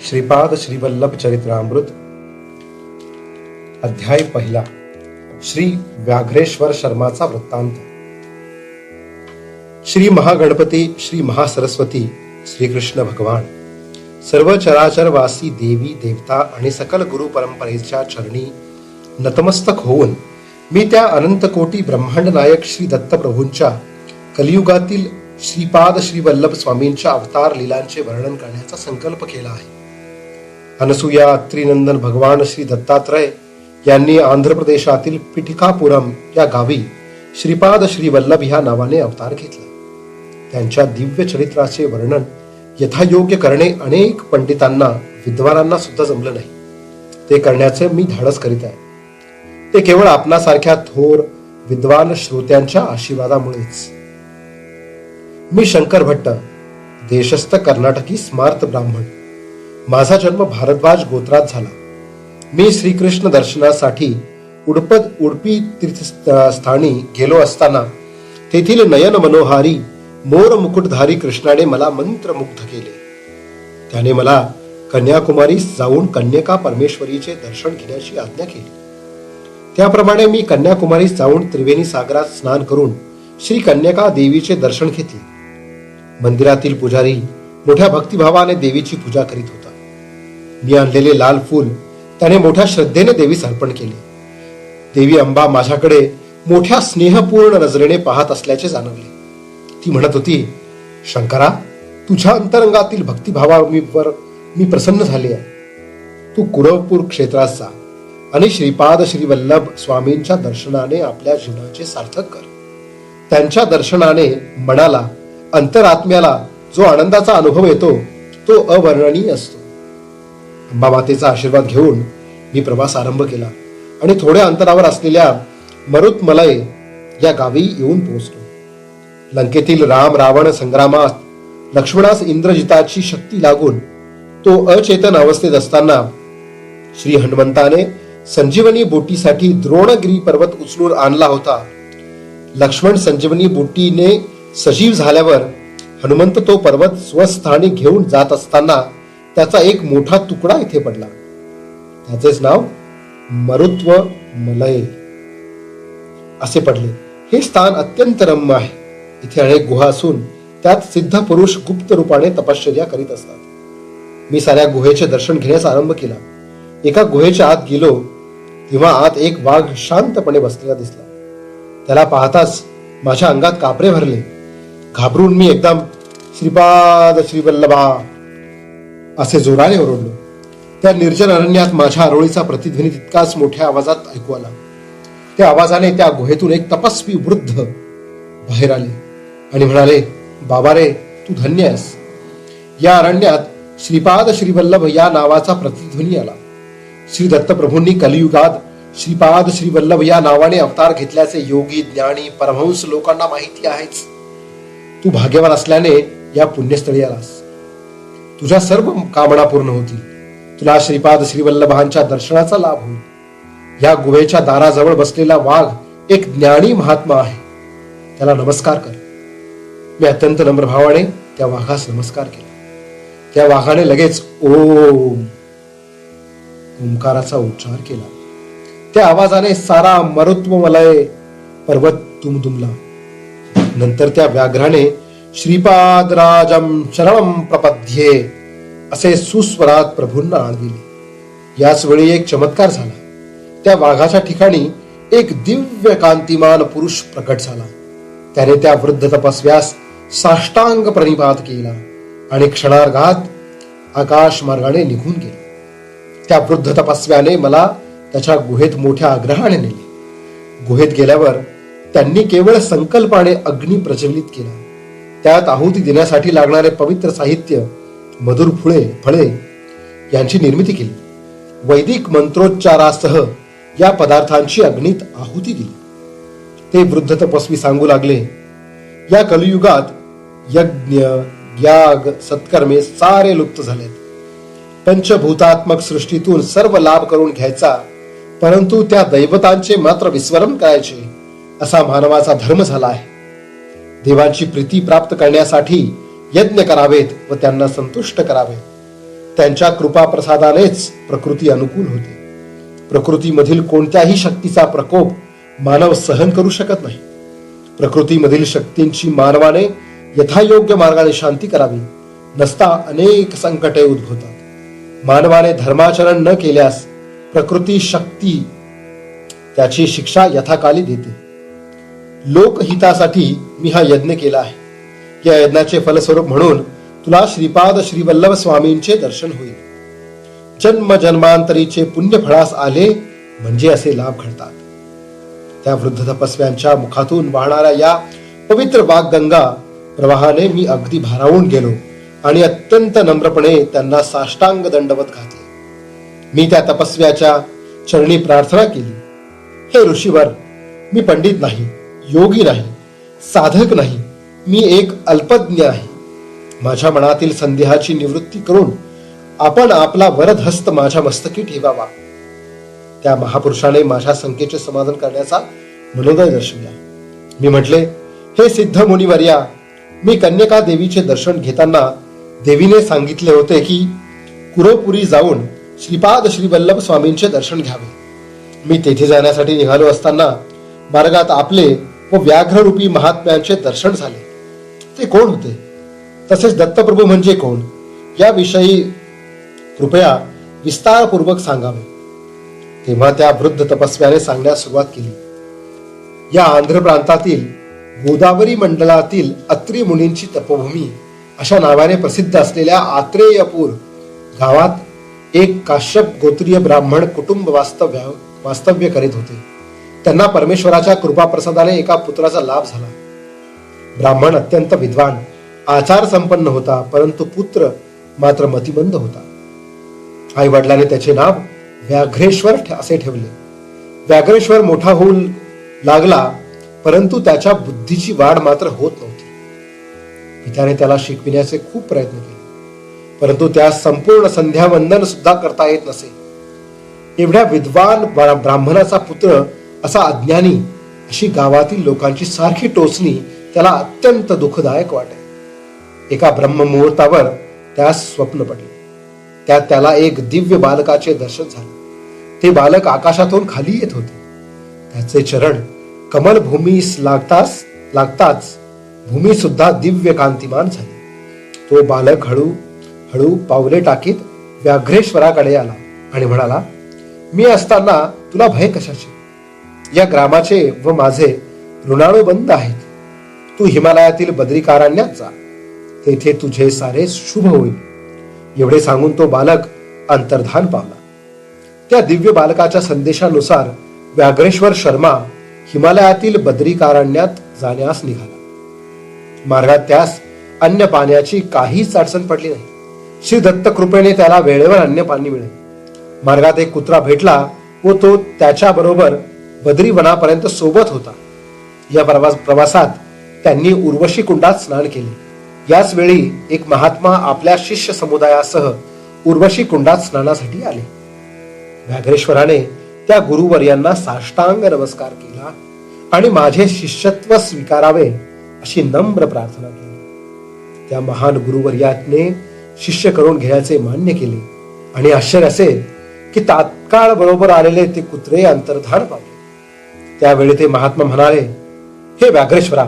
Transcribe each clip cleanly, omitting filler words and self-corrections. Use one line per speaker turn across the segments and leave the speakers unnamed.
श्रीपाद श्रीवल्लभ चरित्रामृत अध्याय पहिला. श्री व्याघ्रेश्वर शर्माचा वृत्तांत. श्री महागणपती, श्री महासरस्वती, श्रीकृष्ण भगवान, सर्व चराचरवासी देवी देवता आणि सकल गुरु परंपरेच्या चरणी नतमस्तक होऊन मी त्या अनंत कोटी ब्रह्मांड नायक श्री दत्तप्रभूंच्या कलियुगातील श्रीपाद श्रीवल्लभ स्वामींच्या अवतार लीलांचे वर्णन करण्याचा संकल्प केला आहे. अनसुया अत्रिनंदन भगवान श्री दत्तात्रय यांनी आंध्र प्रदेशातील पिठिकापुरम या गावी श्रीपाद श्रीवल्लभ ह्या नावाने अवतार घेतला. त्यांच्या दिव्य चरित्राचे वर्णन यथायोग्य करणे अनेक पंडितांना, विद्वानांना सुद्धा जमलं नाही. ते करण्याचे मी धाडस करीत आहे. ते केवळ आपणासारख्या थोर विद्वान श्रोत्यांच्या आशीर्वादामुळेच. मी शंकर भट्ट, देशस्थ कर्नाटकी स्मार्त ब्राह्मण. माझा जन्म भारद्वाज गोत्रात झाला. मी श्रीकृष्ण दर्शनासाठी उडपी तीर्थस्थानी गेलो असताना तेथील नयन मनोहारी मोर मुकुटधारी कृष्णाने मला मंत्रमुग्ध केले. त्याने मला कन्याकुमारीस जाऊन कन्यका परमेश्वरीचे दर्शन घेण्याची आज्ञा केली. त्याप्रमाणे मी कन्याकुमारीस जाऊन त्रिवेणी सागरात स्नान करून श्री कन्यका देवीचे दर्शन घेतले. मंदिरातील पुजारी मोठ्या भक्तिभावाने देवीची पूजा करीत होता. मी आणलेले लाल फूल त्याने मोठ्या श्रद्धेने देवीस अर्पण केले. देवी अंबा माझ्याकडे मोठ्या स्नेहपूर्ण नजरेने पाहत असल्याचे जाणवले. ती म्हणत होती, शंकरा, तुझ्या अंतरंगातील भक्तिभावावर मी प्रसन्न झाले आहे. तू कुरवपूर क्षेत्रात जा आणि श्रीपाद श्रीवल्लभ स्वामींच्या दर्शनाने आपल्या जीवनाचे सार्थक कर. त्यांच्या दर्शनाने मनाला, अंतरात्म्याला जो आनंदाचा अनुभव येतो तो अवर्णनीय असतो. अंबा मातेचा आशीर्वाद घेऊन मी प्रवास आरंभ केला आणि थोड्या अंतरावर असलेल्या मरुतमलय या गावी येऊन पोहोचलो. लंकेतील राम रावण संग्रामात लक्ष्मणास इंद्रजिताची शक्ती लागून तो अचेतन अवस्थेत असताना श्री हनुमंताने संजीवनी बोटीसाठी द्रोणगिरी पर्वत उचलून आणला होता. लक्ष्मण संजीवनी बोटीने सजीव झाल्यावर हनुमंत तो पर्वत स्वस्थानी घेऊन जात असताना त्याचा एक मोठा तुकडा इथे पडला. त्याचेच नाव मरुत्व मलय असे पडले. हे स्थान अत्यंत रम्य आहे. इथे अनेक गुहा असून त्यात सिद्ध पुरुष गुप्त रूपाने तपश्चर्या करीत असतात. मी साऱ्या गुहेचे दर्शन घेण्यास आरंभ केला. एका गुहेच्या आत गेलो तेव्हा आत एक वाघ शांतपणे बसलेला दिसला. त्याला पाहताच माझ्या अंगात कापरे भरले. घाबरून मी एकदम श्रीपाद श्रीवल्लभा असे जोराने ओरडलो. त्या निर्जन अरण्यात माझ्या आरोळीचा प्रतिध्वनी तितकाच मोठ्या आवाजात ऐकू आला. त्या आवाजाने त्या गुहेतून एक तपस्वी वृद्ध बाहेर आले आणि म्हणाले, बाबा रे, तू धन्य आहेस. या अरण्यात श्रीपाद श्रीवल्लभ या नावाचा प्रतिध्वनी आला. श्री दत्तप्रभूंनी कलियुगात श्रीपाद श्रीवल्लभ या नावाने अवतार घेतल्याचे योगी, ज्ञानी, परमहंस लोकांना माहिती आहेच. तू भाग्यवान असल्याने या पुण्यस्थळी आलास. तुझ्या सर्व कामना पूर्ण होतील. तुला श्रीपाद श्रीवल्लभांच्या दर्शनाचा लाभ होईल. या गुहेच्या दाराजवळ बसलेला वाघ एक ज्ञानी महात्मा आहे. त्याला नमस्कार कर. मी अत्यंत नम्र भावाने त्या वाघास नमस्कार केला. त्या वाघाने लगेच ओंकाराचा उच्चार केला. त्या आवाजाने सारा मरुत्वमलय पर्वत दुमदुमला. नंतर त्या व्याघ्राने श्रीपाद राजम शरणम प्रपद्ये असे सुस्वरात प्रभूंना आळविले. याच वेळी एक चमत्कार झाला. त्या वाघाच्या ठिकाणी एक दिव्य कांतिमान पुरुष प्रकट झाला. त्याने त्या वृद्ध तपस्व्यास साष्टांग प्रणिपात केला आणि क्षणार्धात आकाश मार्गाने निघून गेला. त्या वृद्ध तपस्व्याने मला त्याच्या गुहेत मोठ्या आग्रहाने नेले. गुहेत गेल्यावर त्यांनी केवळ संकल्पाने अग्नी प्रज्वलित केला. त्यात आहुती देण्यासाठी लागणारे पवित्र साहित्य, मधुर फळे यांची निर्मिती केली. वैदिक मंत्रोच्चारासह या पदार्थांची अग्नीत आहुती दिली. ते वृद्ध तपस्वी सांगू लागले, या कलियुगात यज्ञ, याग, सत्कर्मे सारे लुप्त झालेत. पंचभूतात्मक सृष्टीतून सर्व लाभ करून घ्यायचा, परंतु त्या दैवतांचे मात्र विस्मरण करायचे असा मानवाचा धर्म झाला आहे. देवांची प्रीती प्राप्त करण्यासाठी यज्ञ करावेत व त्यांना संतुष्ट करावे. त्यांच्या कृपा प्रसादानेच प्रकृती अनुकूल होते. प्रकृतीमधील कोणत्याही शक्तीचा प्रकोप मानव सहन करू शकत नाही. प्रकृतीमधील शक्तींची मानवाने यथायोग्य मार्गाने शांती करावी, नसता अनेक संकटे उद्भवतात. मानवाने धर्माचरण न केल्यास प्रकृती शक्ती त्याची शिक्षा यथाकाली देते. लोकहितासाठी मी हा यज्ञ केला आहे. या यज्ञाचे फलस्वरूप म्हणून तुला श्रीपाद श्रीवल्लभ स्वामींचे दर्शन होईल. जन्म जन्मांतरीचे पुण्य फळास आले म्हणजे असे लाभ घडतात. त्या वृद्ध तपस्व्यांच्या मुखातून वाहणाऱ्या या पवित्र वाग्गंगा प्रवाहाने मी अगदी भारावून गेलो आणि अत्यंत नम्रपणे त्यांना साष्टांग दंडवत घातले. मी त्या तपस्व्याच्या चरणी प्रार्थना केली, हे ऋषीवर, मी पंडित नाही, योगी नाही, साधक नाही, मी एक अल्पज्ञ आहे. माझ्या मनातील संदेहाची निवृत्ती करून आपण आपला वरद हस्त माझ्या मस्तकी ठेवावा. त्या महापुरुषाने माझ्या शंकेचे समाधान करण्याचा मनोदय दर्शविला. मी म्हटले, हे सिद्ध मुनिवर्या, मी कन्यका देवीचे दर्शन घेताना देवीने सांगितले होते की कुरोपुरी जाऊन श्रीपाद श्रीवल्लभ स्वामींचे दर्शन घ्यावे. मी तेथे जाण्यासाठी निघालो असताना मार्गात आपले व व्याघ्ररूपी महात्म्यांचे दर्शन झाले. ते कोण होते, तसेच दत्तप्रभू म्हणजे कोण, याविषयी कृपया विस्तारपूर्वक सांगावे. तेव्हा त्या वृद्ध तपस्व्याने सांगण्यास सुरुवात केली. या आंध्र प्रांतातील गोदावरी मंडलातील अत्री मुनींची तपोभूमी अशा नावाने प्रसिद्ध असलेल्या आत्रेयपूर गावात एक काश्यप गोत्रीय ब्राह्मण कुटुंब वास्तव्य करीत होते. त्यांना परमेश्वराच्या कृपा प्रसादाने एका पुत्राचा लाभ झाला. ब्राह्मण अत्यंत विद्वान, आचार संपन्न होता, परंतु पुत्र मात्र मतिमंद होता. आई वडिलांनी त्याचे नाव व्याघ्रेश्वर असे ठेवले. व्याघ्रेश्वर मोठा होऊ लागला, परंतु त्याच्या बुद्धीची वाढ मात्र होत नव्हती. पित्याने त्याला शिकविण्याचे खूप प्रयत्न केले, परंतु त्यास संपूर्ण संध्यावंदन सुद्धा करता येत नसे. एवढ्या विद्वान ब्राह्मणाचा पुत्र असा अज्ञानी, अशी गावातील लोकांची सारखी टोचणी त्याला अत्यंत दुःखदायक वाटे. एका ब्रह्ममुहूर्तावर त्यास स्वप्न पडले. त्यात त्याला एक दिव्य बालकाचे दर्शन झाले. ते बालक आकाशातून खाली येत होते. त्याचे चरण कमल भूमीस लागताच भूमी सुद्धा दिव्य कांतिमान झाली. तो बालक हळू पावले टाकीत व्याघ्रेश्वराकडे आला आणि म्हणाला, मी असताना तुला भय कशाचे? या ग्रामाचे व माझे ऋणानुबंध आहेत. तू हिमालयातील बद्रिकारण्यात जा, तेथे तुझे सारे शुभ होईल. एवढे सांगून तो बालक अंतर्धान पावला. त्या दिव्य बालकाच्या संदेशानुसार व्याघ्रेश्वर शर्मा हिमालयातील बद्रिकारण्यात जाण्यास निघाला. मार्गात त्यास अन्न पाण्याची काहीच अडचण पडली नाही. श्री दत्त कृपेने त्याला वेळेवर अन्न पाणी मिळाले. मार्गात एक कुत्रा भेटला व तो त्याच्या बरोबर बद्रीवनापर्यंत सोबत होता. या प्रवासात त्यांनी उर्वशी कुंडात स्नान केले. याच वेळी एक महात्मा आपल्या शिष्य समुदायासह उर्वशी कुंडात स्नानासाठी आले. व्याघ्रेश्वराने त्या गुरुवर्यांना साष्टांग नमस्कार केला आणि माझे शिष्यत्व स्वीकारावे अशी नम्र प्रार्थना केली. त्या महान गुरुवर्याने शिष्य करून घेण्याचे मान्य केले आणि आश्चर्य असे की तात्काळ बरोबर आलेले ते कुत्रे अंतर्धान पावले. त्यावेळी ते महात्मा म्हणाले, हे व्याघ्रेश्वरा,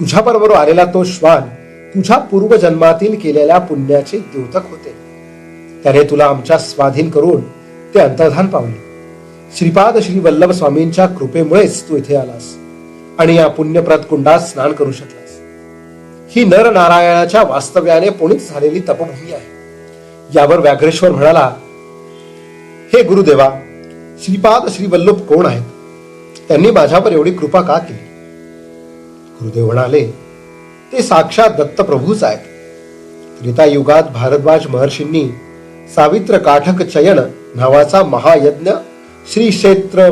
तुझ्या बरोबर आलेला तो श्वान तुझ्या पूर्वजन्मातील केलेल्या पुण्याचे द्योतक होते. त्याने तुला आमच्या स्वाधीन करून ते अंतर्धान पावले. श्रीपाद श्री वल्लभ स्वामींच्या कृपेमुळेच तू इथे आलास आणि या पुण्यप्रद कुंडात स्नान करू शकलास. ही नर नारायणाच्या वास्तव्याने पुणित झालेली तपभूमी आहे. यावर व्याघ्रेश्वर म्हणाला, हे गुरुदेवा, श्रीपाद श्री वल्लभ कोण आहेत? त्यांनी माझ्यावर एवढी कृपा का केली? गुरुदेव म्हणाले, ते साक्षात दत्तप्रभूच आहेत. त्रेतायुगात भारद्वाज महर्षींनी सावित्र काठक चयन नावाचा महायज्ञ श्री क्षेत्र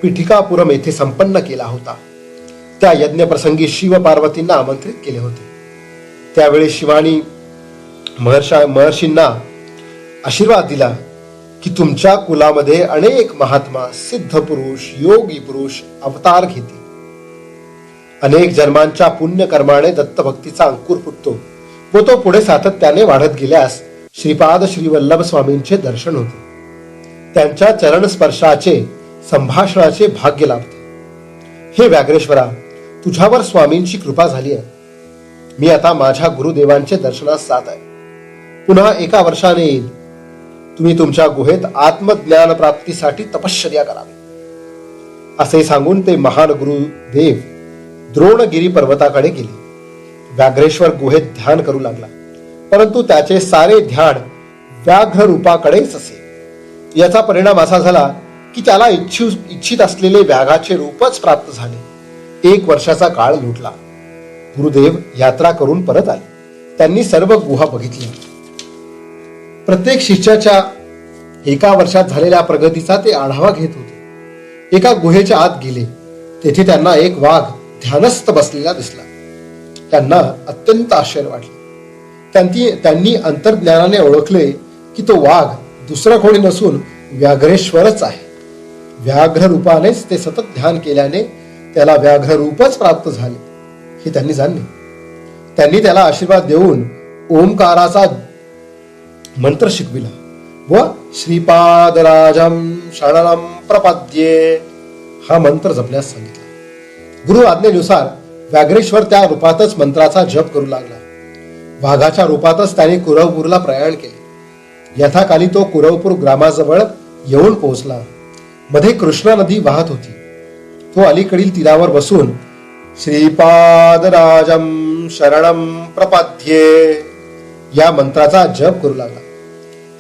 पिठिकापुरम येथे संपन्न केला होता. त्या यज्ञ प्रसंगी शिव पार्वतींना आमंत्रित केले होते. त्यावेळी शिवानी महर्षींना आशीर्वाद दिला की तुमच्या कुलामध्ये अनेक महात्मा, सिद्ध पुरुष, योगी पुरुष अवतार घेतील. अनेक जन्मांच्या पुण्य कर्माने दत्तभक्तीचा अंकुर फुटतो व तो पुढे सातत्याने वाढत गेल्यास श्रीपाद श्रीवल्लभ स्वामींचे दर्शन होते. त्यांच्या चरण स्पर्शाचे संभाषणाचे भाग्य लाभते. हे व्याघ्रेश्वरा, तुझ्यावर स्वामींची कृपा झाली आहे. मी आता माझ्या गुरुदेवांचे दर्शनास जात आहे. पुन्हा एका वर्षाने येईल. तुम्ही तुमच्या गुहेत आत्मज्ञान प्राप्तीसाठी तपश्चर्या करावी. असे सांगून ते महान गुरुदेव द्रोणगिरी पर्वताकडे गेले. व्याघ्रेश्वर गुहेत ध्यान करू लागला, परंतु त्याचे सारे ध्यान व्याघ्र रूपाकडेच असे. याचा परिणाम असा झाला की त्याला इच्छित असलेले व्याघाचे रूपच प्राप्त झाले. 1 वर्षाचा काळ लुटला. गुरुदेव यात्रा करून परत आले. त्यांनी सर्व गुहा बघितल्या. प्रत्येक शिष्याच्या एका वर्षात झालेल्या प्रगतीचा ते आढावा घेत होते. एका गुहेच्या आत गेले. तेथे त्यांना एक वाघ ध्यानस्थ बसलेला दिसला. त्यांना अत्यंत आश्चर्य वाटले. त्यांनी अंतर्ज्ञानाने ओळखले की तो वाघ दुसरा कोणी नसून व्याघ्रेश्वरच आहे. व्याघ्र रूपानेच ते सतत ध्यान केल्याने त्याला व्याघ्र रूपच प्राप्त झाले हे त्यांनी जाणले. त्यांनी त्याला आशीर्वाद देऊन ओंकाराचा मंत्र शिकविला व श्रीपादराजम शरणम प्रपद्ये हा मंत्र जपण्यास सांगितला. गुरु आज्ञेनुसार व्याघ्रेश्वर त्या रूपातच मंत्राचा जप करू लागला. वाघाच्या रूपातच त्याने कुरवपूरला प्रयाण केले. यथाकाली तो कुरवपूर ग्रामाजवळ येऊन पोहोचला. मध्ये कृष्णा नदी वाहत होती. तो अलीकडील तीरावर बसून श्रीपादराजम शरणम प्रपद्ये या मंत्राचा जप करू लागला.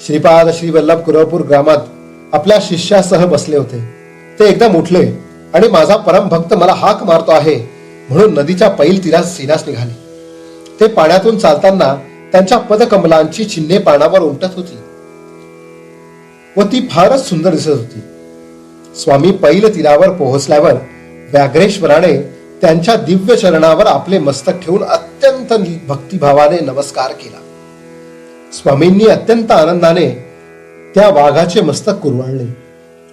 श्रीपाद श्रीवल्लभ कुरवपूर ग्रामात आपल्या शिष्यासह बसले होते. ते एकदम उठले आणि माझा परमभक्त मला हाक मारतो आहे म्हणून नदीच्या पैल तीरास येण्यास निघाले. ते पाण्यातून चालताना त्यांच्या पदकमलांची चिन्हे पाण्यावर उमटत होती व ती फारच सुंदर दिसत होती. स्वामी पैल तीरावर पोहोचल्यावर व्याघ्रेश्वराने त्यांच्या दिव्य चरणावर आपले मस्तक ठेवून अत्यंत भक्तिभावाने नमस्कार केला. स्वामींनी अत्यंत आनंदाने त्या वाघाचे मस्तक कुरवाळले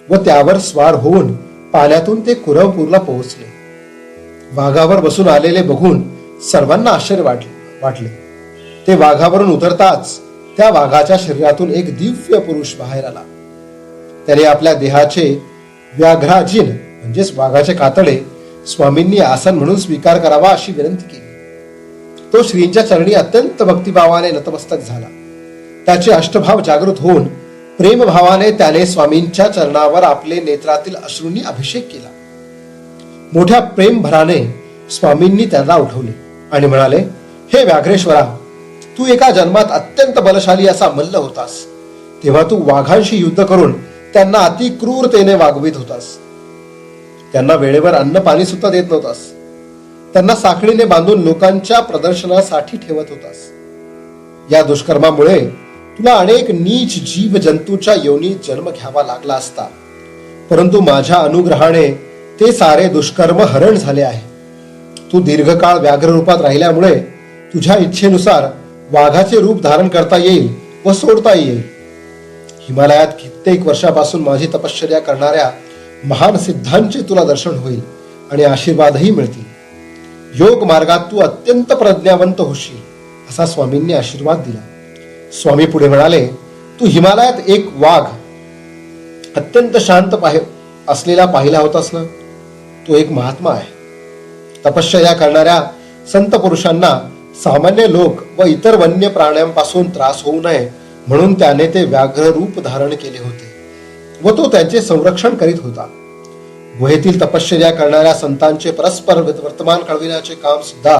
व त्यावर स्वार होऊन पाण्यातून ते कुरवपूरला पोहोचले. वाघावर बसून आलेले बघून सर्वांना आश्चर्य वाटले. ते वाघावरून उतरताच त्या वाघाच्या शरीरातून एक दिव्य पुरुष बाहेर आला. त्याने आपल्या देहाचे व्याघ्राजिन म्हणजेच वाघाचे कातडे स्वामींनी आसन म्हणून स्वीकार करावा अशी विनंती केली. तो श्रींच्या चरणी अत्यंत भक्तिभावाने नतमस्तक झाला. त्याचे अष्टभाव जागृत होऊन प्रेमभावाने त्याने स्वामींच्या चरणावर आपले नेत्रातील अश्रूंनी अभिषेक केला. मोठ्या प्रेमभराने स्वामींनी त्याला उठवले आणि म्हणाले, हे व्याघ्रेश्वरा, तू एका जन्मात अत्यंत बलशाली असा मल्ल होतास. तेव्हा तू वाघांशी युद्ध करून त्यांना अति क्रूरतेने वागवित होतास. त्यांना वेळेवर अन्न पाणी सुद्धा देत नव्हतास. त्यांना साखळीने बांधून लोकांच्या प्रदर्शनासाठी ठेवत होतास. या दुष्कर्मामुळे तुला अनेक नीच जीव जंतूच्या योनीत जन्म घ्यावा लागला असता, परंतु माझ्या अनुग्रहाने ते सारे दुष्कर्म हरण झाले आहे. तू दीर्घकाळ व्याघ्र रूपात राहिल्यामुळे तुझ्या इच्छेनुसार वाघाचे रूप धारण करता येईल व सोडता येईल. हिमालयात कित्येक वर्षापासून माझी तपश्चर्या करणाऱ्या महान सिद्धांचे तुला दर्शन होईल आणि आशीर्वादही मिळतील. योग मार्गात तू अत्यंत प्रज्ञावंत होशील असा स्वामींनी आशीर्वाद दिला. स्वामी पुढे म्हणाले, तू हिमालयात एक वाघ अत्यंत शांत असलेला पाहिला होतास ना, तो एक महात्मा आहे. तपश्चर्या करणाऱ्या संत पुरुषांना सामान्य लोक व इतर वन्य प्राण्यांपासून त्रास होऊ नये म्हणून त्याने ते व्याघ्र रूप धारण केले होते व तो त्यांचे संरक्षण करीत होता. गुहेतील तपश्चर्या करणाऱ्या संतांचे परस्पर वर्तमान कळविण्याचे काम सुद्धा